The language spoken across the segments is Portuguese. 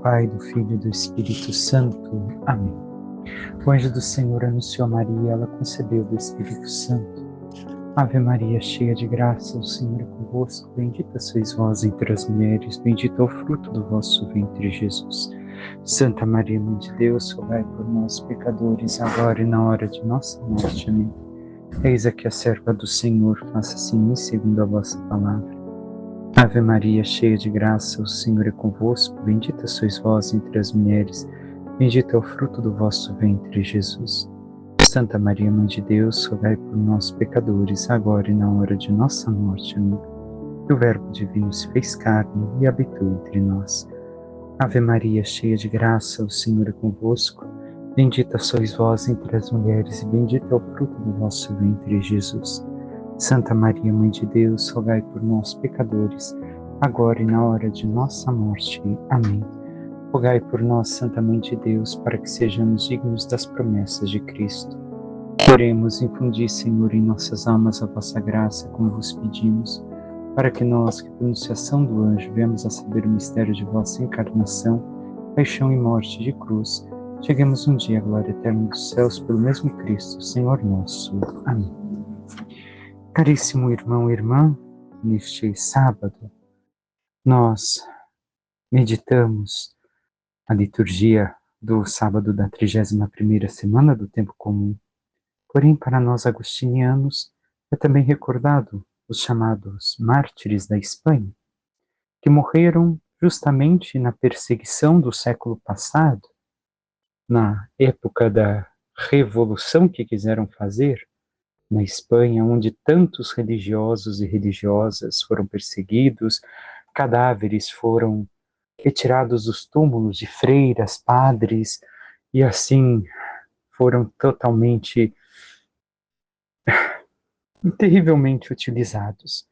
Pai, do Filho e do Espírito Santo. Amém. O anjo do Senhor anunciou a Maria, ela concebeu do Espírito Santo. Ave Maria, cheia de graça, o Senhor é convosco. Bendita sois vós entre as mulheres, bendito é o fruto do vosso ventre, Jesus. Santa Maria, Mãe de Deus, rogai por nós, pecadores, agora e na hora de nossa morte. Amém. Eis aqui a serva do Senhor, faça-se em mim segundo a vossa palavra. Ave Maria, cheia de graça, o Senhor é convosco. Bendita sois vós entre as mulheres, bendito é o fruto do vosso ventre, Jesus. Santa Maria, Mãe de Deus, rogai por nós, pecadores, agora e na hora de nossa morte. Amém. E o Verbo divino se fez carne e habitou entre nós. Ave Maria, cheia de graça, o Senhor é convosco. Bendita sois vós entre as mulheres, e bendito é o fruto do vosso ventre, Jesus. Santa Maria, Mãe de Deus, rogai por nós, pecadores, agora e na hora de nossa morte. Amém. Rogai por nós, Santa Mãe de Deus, para que sejamos dignos das promessas de Cristo. Oremos, infundi, Senhor, em nossas almas a vossa graça, como vos pedimos, para que nós, que por anunciação do anjo, viemos a saber o mistério de vossa encarnação, paixão e morte de cruz, cheguemos um dia à glória eterna dos céus pelo mesmo Cristo, Senhor nosso. Amém. Caríssimo irmão e irmã, neste sábado, nós meditamos a liturgia do sábado da 31ª semana do Tempo Comum. Porém, para nós agostinianos, é também recordado os chamados mártires da Espanha, que morreram justamente na perseguição do século passado, na época da revolução que quiseram fazer na Espanha, onde tantos religiosos e religiosas foram perseguidos, cadáveres foram retirados dos túmulos de freiras, padres, e assim foram totalmente, terrivelmente utilizados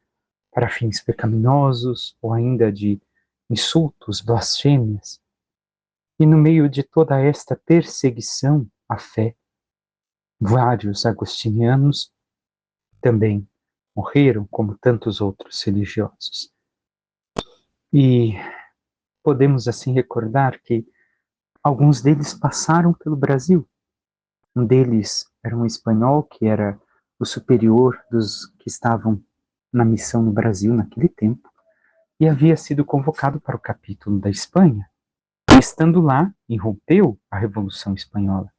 para fins pecaminosos ou ainda de insultos, blasfêmias. E no meio de toda esta perseguição à fé, vários agostinianos também morreram, como tantos outros religiosos. E podemos assim recordar que alguns deles passaram pelo Brasil. Um deles era um espanhol que era o superior dos que estavam na missão no Brasil naquele tempo e havia sido convocado para o capítulo da Espanha. E estando lá, irrompeu a Revolução Espanhola,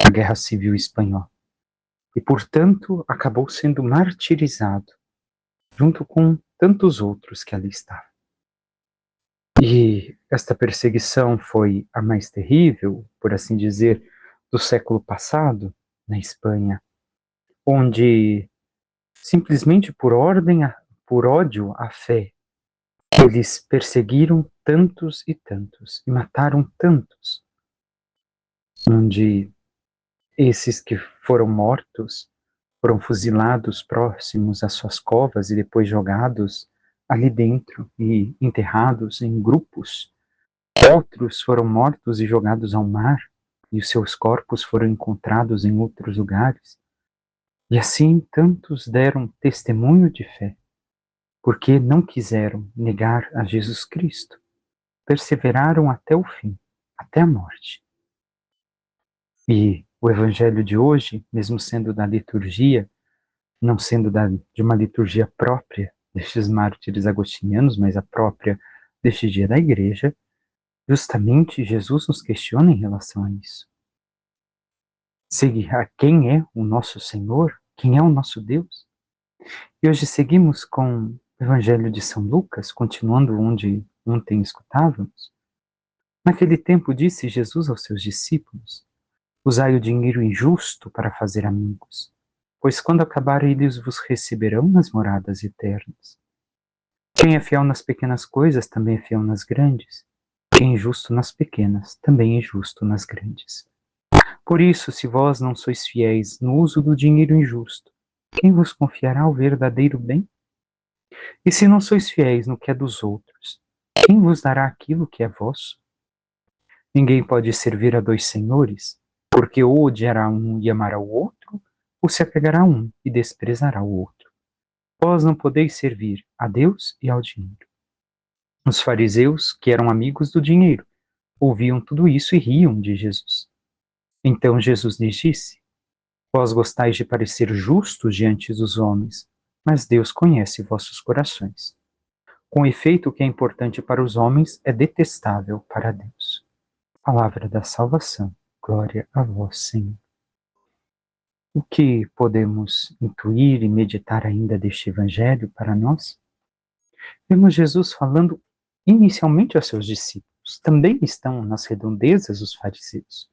a Guerra Civil Espanhola. E, portanto, acabou sendo martirizado, junto com tantos outros que ali estavam. E esta perseguição foi a mais terrível, por assim dizer, do século passado, na Espanha, onde simplesmente por ódio à fé, eles perseguiram tantos e tantos, e mataram tantos, onde esses que foram mortos foram fuzilados próximos às suas covas e depois jogados ali dentro e enterrados em grupos. Outros foram mortos e jogados ao mar, e os seus corpos foram encontrados em outros lugares. E assim tantos deram testemunho de fé, porque não quiseram negar a Jesus Cristo. Perseveraram até o fim, até a morte. E o evangelho de hoje, mesmo sendo da liturgia, não sendo de uma liturgia própria destes mártires agostinianos, mas a própria deste dia da igreja, justamente Jesus nos questiona em relação a isso. A quem é o nosso Senhor? Quem é o nosso Deus? E hoje seguimos com o Evangelho de São Lucas, continuando onde ontem escutávamos. Naquele tempo disse Jesus aos seus discípulos: usai o dinheiro injusto para fazer amigos, pois quando acabar eles vos receberão nas moradas eternas. Quem é fiel nas pequenas coisas também é fiel nas grandes. Quem é justo nas pequenas também é justo nas grandes. Por isso, se vós não sois fiéis no uso do dinheiro injusto, quem vos confiará o verdadeiro bem? E se não sois fiéis no que é dos outros, quem vos dará aquilo que é vosso? Ninguém pode servir a dois senhores, porque ou odiará um e amará o outro, ou se apegará a um e desprezará o outro. Vós não podeis servir a Deus e ao dinheiro. Os fariseus, que eram amigos do dinheiro, ouviam tudo isso e riam de Jesus. Então Jesus lhes disse: Vós gostais de parecer justos diante dos homens, mas Deus conhece vossos corações. Com efeito, o que é importante para os homens é detestável para Deus. Palavra da salvação. Glória a vós, Senhor. O que podemos intuir e meditar ainda deste Evangelho para nós? Vemos Jesus falando inicialmente aos seus discípulos. Também estão nas redondezas os fariseus.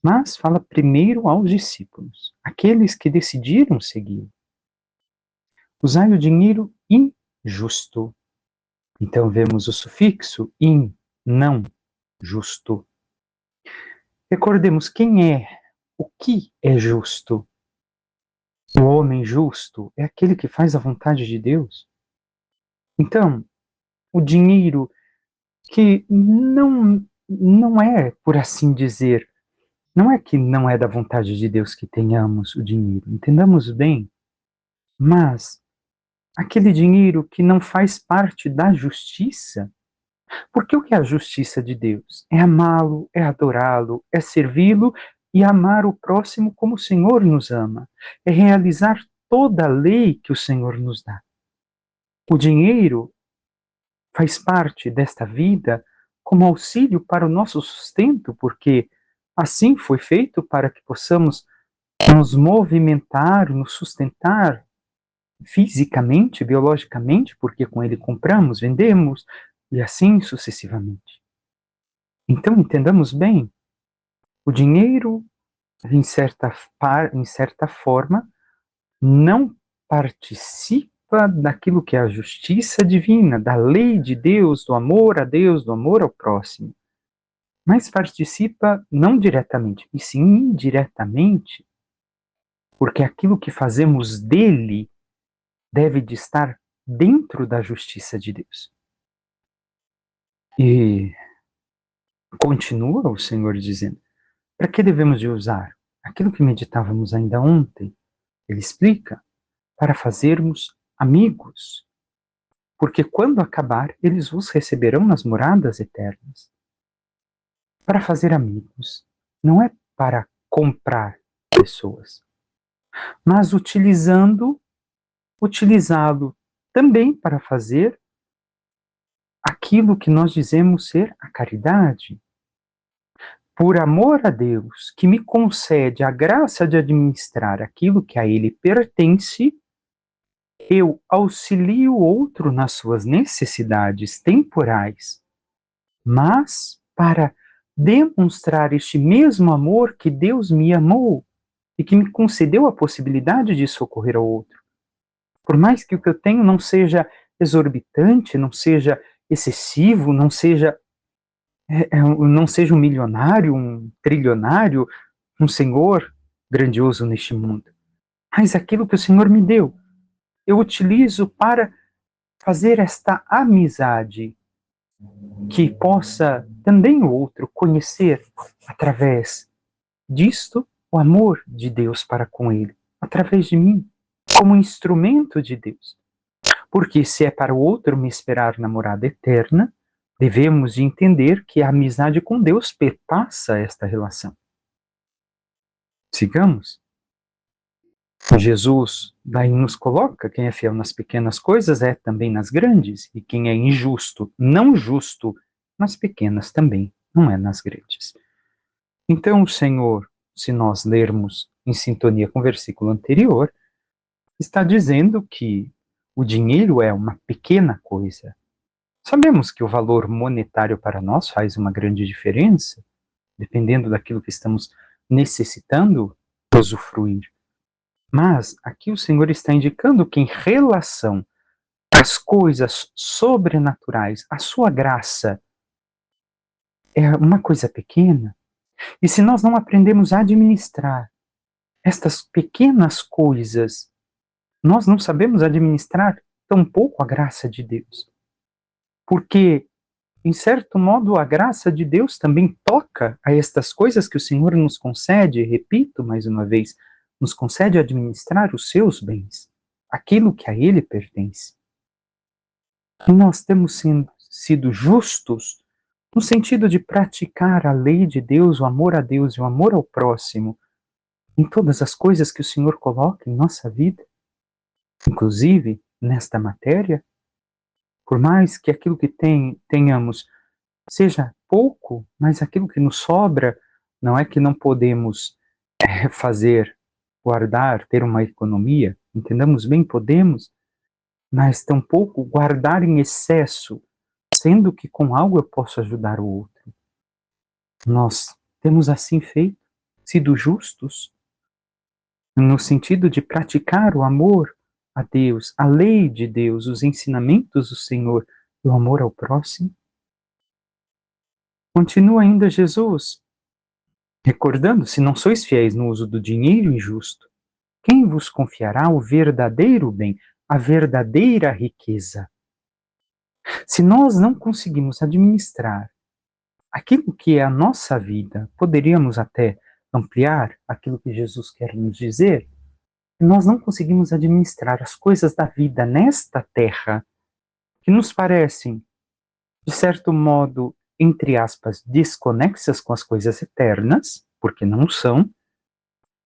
Mas fala primeiro aos discípulos, aqueles que decidiram segui-lo. Usai o dinheiro injusto. Então vemos o sufixo in, não, justo. Recordemos quem é, o que é justo. O homem justo é aquele que faz a vontade de Deus. Então, o dinheiro que não é, por assim dizer, não é que não é da vontade de Deus que tenhamos o dinheiro, entendamos bem, mas aquele dinheiro que não faz parte da justiça, porque o que é a justiça de Deus? É amá-lo, é adorá-lo, é servi-lo e amar o próximo como o Senhor nos ama. É realizar toda a lei que o Senhor nos dá. O dinheiro faz parte desta vida como auxílio para o nosso sustento, porque assim foi feito para que possamos nos movimentar, nos sustentar fisicamente, biologicamente, porque com ele compramos, vendemos e assim sucessivamente. Então, entendamos bem, o dinheiro, em certa forma, não participa daquilo que é a justiça divina, da lei de Deus, do amor a Deus, do amor ao próximo. Mas participa não diretamente, e sim indiretamente, porque aquilo que fazemos dele deve de estar dentro da justiça de Deus. E continua o Senhor dizendo, para que devemos de usar? Aquilo que meditávamos ainda ontem, ele explica, para fazermos amigos, porque quando acabar, eles vos receberão nas moradas eternas. Para fazer amigos, não é para comprar pessoas, mas utilizá-lo também para fazer aquilo que nós dizemos ser a caridade. Por amor a Deus, que me concede a graça de administrar aquilo que a Ele pertence, eu auxilio o outro nas suas necessidades temporais, mas para demonstrar este mesmo amor que Deus me amou e que me concedeu a possibilidade de socorrer ao outro. Por mais que o que eu tenho não seja exorbitante, não seja excessivo, não seja um milionário, um trilionário, um senhor grandioso neste mundo, mas aquilo que o Senhor me deu, eu utilizo para fazer esta amizade que possa também o outro conhecer através disto o amor de Deus para com ele, através de mim, como instrumento de Deus. Porque se é para o outro me esperar na morada eterna, devemos de entender que a amizade com Deus perpassa esta relação. Sigamos. Jesus daí nos coloca, quem é fiel nas pequenas coisas é também nas grandes, e quem é injusto, não justo, nas pequenas também, não é nas grandes. Então o Senhor, se nós lermos em sintonia com o versículo anterior, está dizendo que o dinheiro é uma pequena coisa. Sabemos que o valor monetário para nós faz uma grande diferença, dependendo daquilo que estamos necessitando usufruir. Mas aqui o Senhor está indicando que em relação às coisas sobrenaturais, a sua graça é uma coisa pequena. E se nós não aprendemos a administrar estas pequenas coisas, nós não sabemos administrar tampouco a graça de Deus. Porque, em certo modo, a graça de Deus também toca a estas coisas que o Senhor nos concede, repito mais uma vez, nos concede administrar os seus bens, aquilo que a Ele pertence. E nós temos sido justos no sentido de praticar a lei de Deus, o amor a Deus e o amor ao próximo, em todas as coisas que o Senhor coloca em nossa vida, inclusive nesta matéria, por mais que aquilo que tenhamos seja pouco, mas aquilo que nos sobra, não é que não podemos fazer, guardar, ter uma economia, entendamos bem, podemos, mas tampouco guardar em excesso, sendo que com algo eu posso ajudar o outro. Nós temos assim feito, sido justos, no sentido de praticar o amor a Deus, a lei de Deus, os ensinamentos do Senhor e o amor ao próximo. Continua ainda Jesus, recordando: se não sois fiéis no uso do dinheiro injusto, quem vos confiará o verdadeiro bem, a verdadeira riqueza? Se nós não conseguimos administrar aquilo que é a nossa vida, poderíamos até ampliar aquilo que Jesus quer nos dizer. Nós não conseguimos administrar as coisas da vida nesta terra, que nos parecem, de certo modo, entre aspas, desconexas com as coisas eternas, porque não são.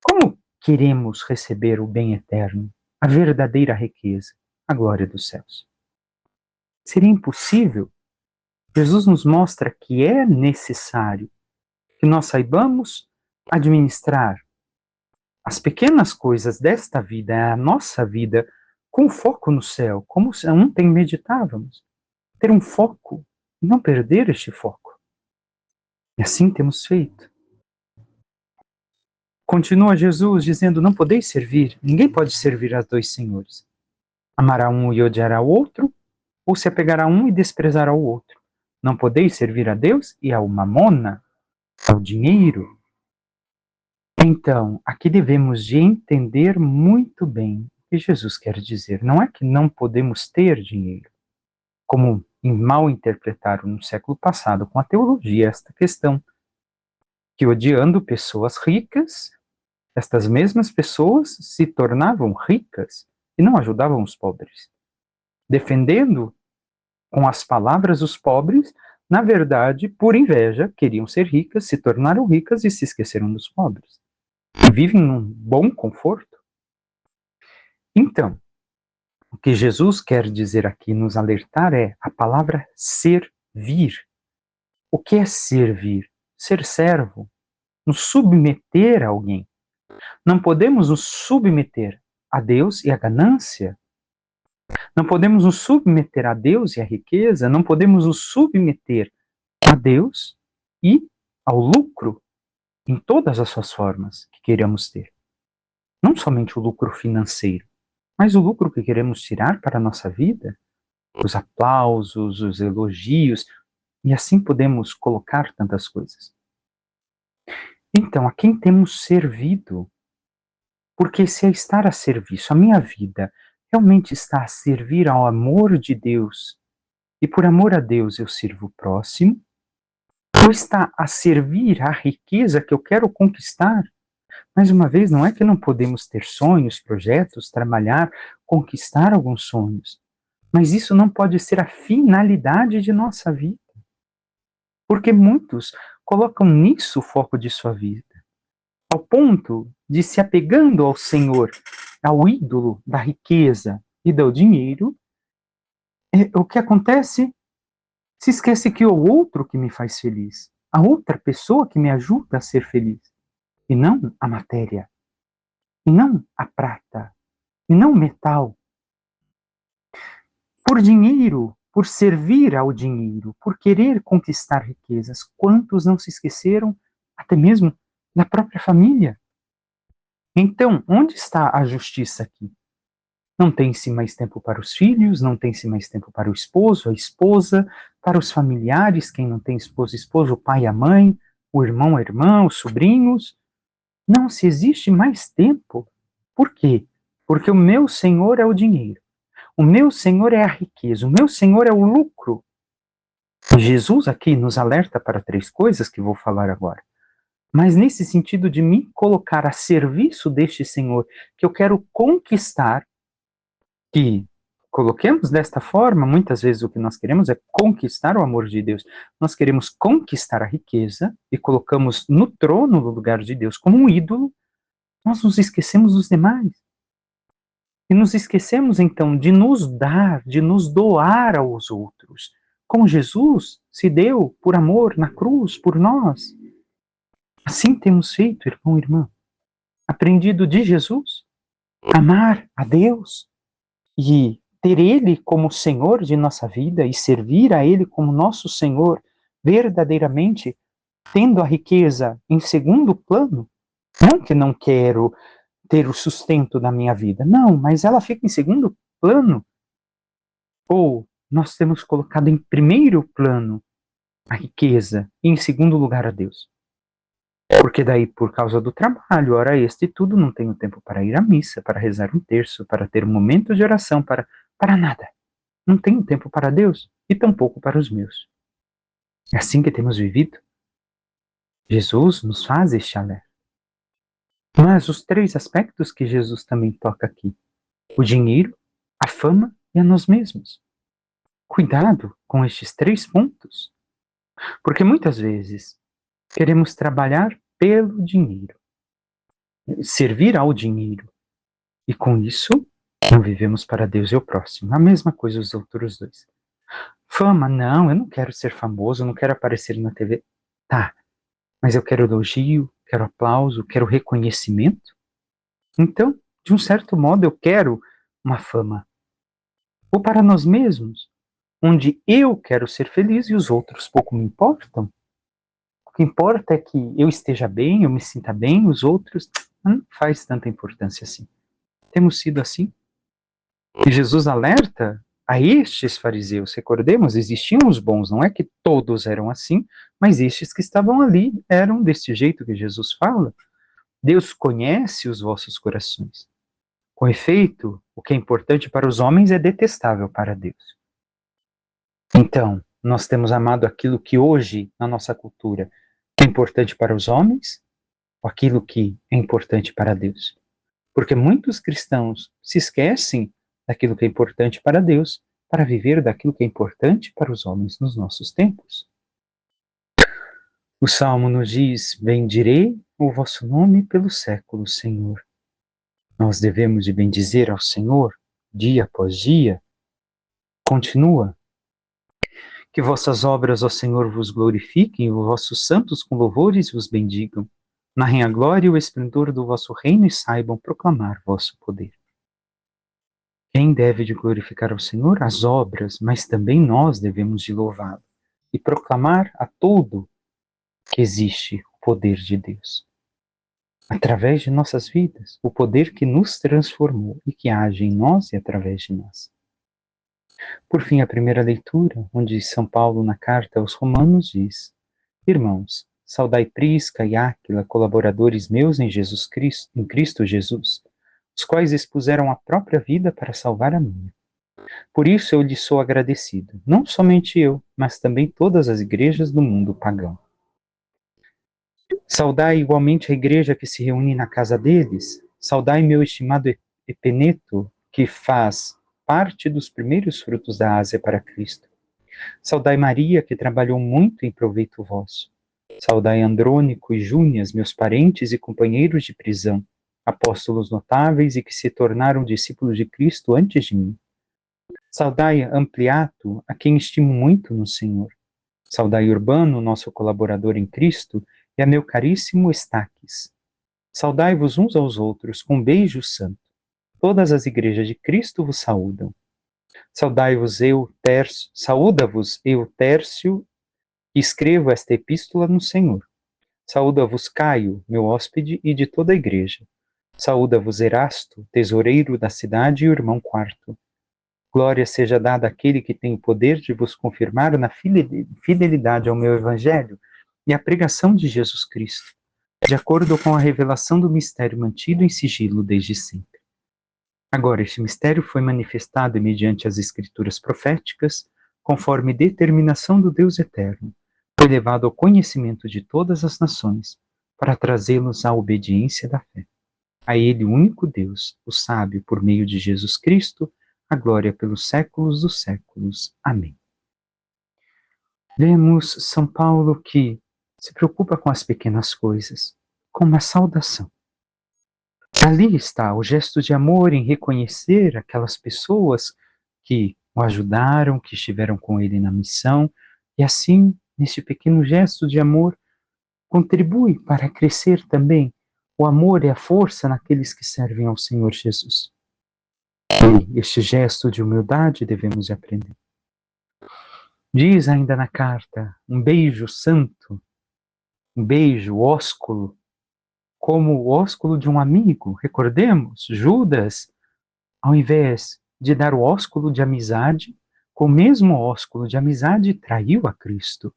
Como queremos receber o bem eterno, a verdadeira riqueza, a glória dos céus? Seria impossível. Jesus nos mostra que é necessário que nós saibamos administrar as pequenas coisas desta vida, a nossa vida, com foco no céu, como ontem meditávamos. Ter um foco e não perder este foco. E assim temos feito. Continua Jesus dizendo: não podeis servir, ninguém pode servir a dois senhores. Amará um e odiará o outro, ou se apegará a um e desprezará o outro. Não podeis servir a Deus e ao mamona, ao dinheiro. Então, aqui devemos de entender muito bem o que Jesus quer dizer. Não é que não podemos ter dinheiro, como mal interpretaram no século passado com a teologia esta questão, que odiando pessoas ricas, estas mesmas pessoas se tornavam ricas e não ajudavam os pobres. Defendendo com as palavras os pobres, na verdade, por inveja, queriam ser ricas, se tornaram ricas e se esqueceram dos pobres. E vivem num bom conforto. Então, o que Jesus quer dizer aqui, nos alertar, é a palavra servir. O que é servir? Ser servo, nos submeter a alguém. Não podemos nos submeter a Deus e à ganância. Não podemos nos submeter a Deus e à riqueza. Não podemos nos submeter a Deus e ao lucro em todas as suas formas que queremos ter. Não somente o lucro financeiro, mas o lucro que queremos tirar para a nossa vida, os aplausos, os elogios, e assim podemos colocar tantas coisas. Então, a quem temos servido? Porque se estar a serviço, a minha vida realmente está a servir ao amor de Deus, e por amor a Deus eu sirvo o próximo, ou está a servir à riqueza que eu quero conquistar? Mais uma vez, não é que não podemos ter sonhos, projetos, trabalhar, conquistar alguns sonhos, mas isso não pode ser a finalidade de nossa vida. Porque muitos colocam nisso o foco de sua vida, ao ponto de se apegando ao Senhor, ao ídolo da riqueza e do dinheiro, o que acontece? Se esquece que é o outro que me faz feliz, a outra pessoa que me ajuda a ser feliz, e não a matéria, e não a prata, e não o metal. Por dinheiro, por servir ao dinheiro, por querer conquistar riquezas, quantos não se esqueceram até mesmo da própria família? Então, onde está a justiça aqui? Não tem-se mais tempo para os filhos, não tem-se mais tempo para o esposo, a esposa, para os familiares, quem não tem esposo, esposo, o pai, a mãe, o irmão, a irmã, os sobrinhos. Não se existe mais tempo. Por quê? Porque o meu Senhor é o dinheiro. O meu Senhor é a riqueza. O meu Senhor é o lucro. Jesus aqui nos alerta para três coisas que vou falar agora. Mas nesse sentido de me colocar a serviço deste Senhor, que eu quero conquistar, que coloquemos desta forma, muitas vezes o que nós queremos é conquistar o amor de Deus. Nós queremos conquistar a riqueza e colocamos no trono, no lugar de Deus, como um ídolo. Nós nos esquecemos dos demais. E nos esquecemos, então, de nos dar, de nos doar aos outros. Como Jesus se deu por amor na cruz, por nós. Assim temos feito, irmão e irmã. Aprendido de Jesus, amar a Deus e ter Ele como Senhor de nossa vida e servir a Ele como nosso Senhor, verdadeiramente tendo a riqueza em segundo plano. Não que não quero ter o sustento da minha vida, não, mas ela fica em segundo plano. Ou nós temos colocado em primeiro plano a riqueza e em segundo lugar a Deus. Porque daí, por causa do trabalho, hora extra e tudo, não tenho tempo para ir à missa, para rezar um terço, para ter um momento de oração, para nada. Não tenho tempo para Deus e tampouco para os meus. É assim que temos vivido. Jesus nos faz este alerta. Mas os três aspectos que Jesus também toca aqui: o dinheiro, a fama e a nós mesmos. Cuidado com estes três pontos, porque muitas vezes queremos trabalhar pelo dinheiro, servir ao dinheiro, e com isso não vivemos para Deus e o próximo. A mesma coisa os outros dois. Fama, não, eu não quero ser famoso, eu não quero aparecer na TV. Tá, mas eu quero elogio, quero aplauso, quero reconhecimento. Então, de um certo modo, eu quero uma fama. Ou para nós mesmos, onde eu quero ser feliz e os outros pouco me importam. O que importa é que eu esteja bem, eu me sinta bem, os outros não faz tanta importância assim. Temos sido assim. E Jesus alerta a estes fariseus. Recordemos, existiam os bons, não é que todos eram assim, mas estes que estavam ali eram deste jeito que Jesus fala. Deus conhece os vossos corações. Com efeito, o que é importante para os homens é detestável para Deus. Então, nós temos amado aquilo que hoje, na nossa cultura, é importante para os homens, ou aquilo que é importante para Deus. Porque muitos cristãos se esquecem daquilo que é importante para Deus, para viver daquilo que é importante para os homens nos nossos tempos. O Salmo nos diz: bendirei o vosso nome pelo século, Senhor. Nós devemos de bendizer ao Senhor, dia após dia. Continua: que vossas obras, ó Senhor, vos glorifiquem, e os vossos santos com louvores vos bendigam. Narrem a glória e o esplendor do vosso reino e saibam proclamar vosso poder. Quem deve de glorificar ao Senhor? As obras, mas também nós devemos de louvá-lo e proclamar a todo que existe o poder de Deus. Através de nossas vidas, o poder que nos transformou e que age em nós e através de nós. Por fim, a primeira leitura, onde São Paulo, na carta aos Romanos, diz: irmãos, saudai Prisca e Áquila, colaboradores meus em Jesus Cristo, em Cristo Jesus, os quais expuseram a própria vida para salvar a minha. Por isso eu lhes sou agradecido, não somente eu, mas também todas as igrejas do mundo pagão. Saudai igualmente a igreja que se reúne na casa deles. Saudai meu estimado Epeneto, que faz parte dos primeiros frutos da Ásia para Cristo. Saudai Maria, que trabalhou muito em proveito vosso. Saudai Andrônico e Júnias, meus parentes e companheiros de prisão, apóstolos notáveis e que se tornaram discípulos de Cristo antes de mim. Saudai Ampliato, a quem estimo muito no Senhor. Saudai Urbano, nosso colaborador em Cristo, e a meu caríssimo Estaques. Saudai-vos uns aos outros com um beijo santo. Todas as igrejas de Cristo vos saúdam. Saúda-vos eu, Tércio, e escrevo esta epístola no Senhor. Saúda-vos Caio, meu hóspede, e de toda a igreja. Saúda-vos Erasto, tesoureiro da cidade e irmão quarto. Glória seja dada àquele que tem o poder de vos confirmar na fidelidade ao meu evangelho e à pregação de Jesus Cristo, de acordo com a revelação do mistério mantido em sigilo desde sempre. Agora, este mistério foi manifestado mediante as escrituras proféticas, conforme determinação do Deus eterno, foi levado ao conhecimento de todas as nações, para trazê-los à obediência da fé. A Ele, o único Deus, o sábio, por meio de Jesus Cristo, a glória pelos séculos dos séculos. Amém. Vemos São Paulo que se preocupa com as pequenas coisas, com uma saudação. Ali está o gesto de amor em reconhecer aquelas pessoas que o ajudaram, que estiveram com ele na missão, e assim, neste pequeno gesto de amor, contribui para crescer também o amor e a força naqueles que servem ao Senhor Jesus. E este gesto de humildade devemos aprender. Diz ainda na carta, um beijo santo, um beijo ósculo, como o ósculo de um amigo. Recordemos, Judas, ao invés de dar o ósculo de amizade, com o mesmo ósculo de amizade traiu a Cristo.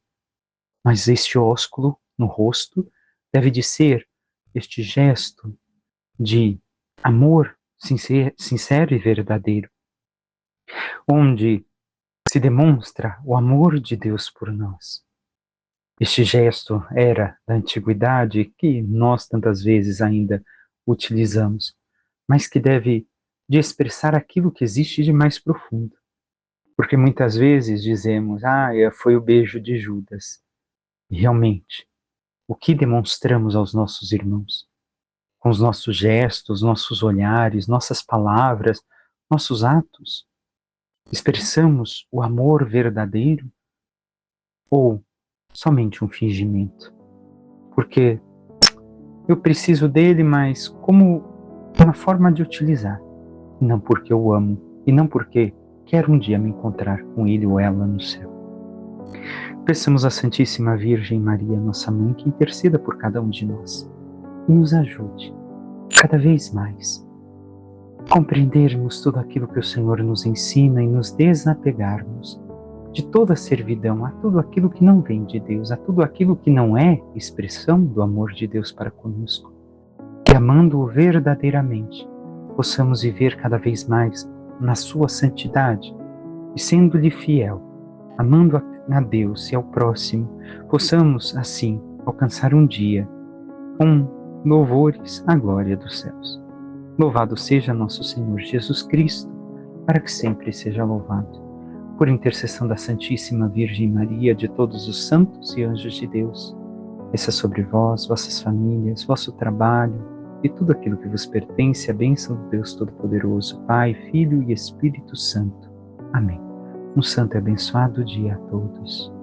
Mas este ósculo no rosto deve de ser este gesto de amor sincero e verdadeiro, onde se demonstra o amor de Deus por nós. Este gesto era da antiguidade que nós tantas vezes ainda utilizamos, mas que deve de expressar aquilo que existe de mais profundo. Porque muitas vezes dizemos, foi o beijo de Judas. E realmente, o que demonstramos aos nossos irmãos? Com os nossos gestos, nossos olhares, nossas palavras, nossos atos? Expressamos o amor verdadeiro ou somente um fingimento? Porque eu preciso dele, mas como uma forma de utilizar, não porque eu amo e não porque quero um dia me encontrar com ele ou ela no céu. Peçamos à Santíssima Virgem Maria, nossa Mãe, que interceda por cada um de nós e nos ajude cada vez mais a compreendermos tudo aquilo que o Senhor nos ensina e nos desapegarmos de toda a servidão a tudo aquilo que não vem de Deus, a tudo aquilo que não é expressão do amor de Deus para conosco. E amando-o verdadeiramente, possamos viver cada vez mais na sua santidade e sendo-lhe fiel, amando a Deus e ao próximo, possamos assim alcançar um dia com louvores à glória dos céus. Louvado seja nosso Senhor Jesus Cristo, para que sempre seja louvado. Por intercessão da Santíssima Virgem Maria, de todos os santos e anjos de Deus, desça sobre vós, vossas famílias, vosso trabalho e tudo aquilo que vos pertence, a bênção de Deus Todo-Poderoso, Pai, Filho e Espírito Santo. Amém. Um santo e abençoado dia a todos.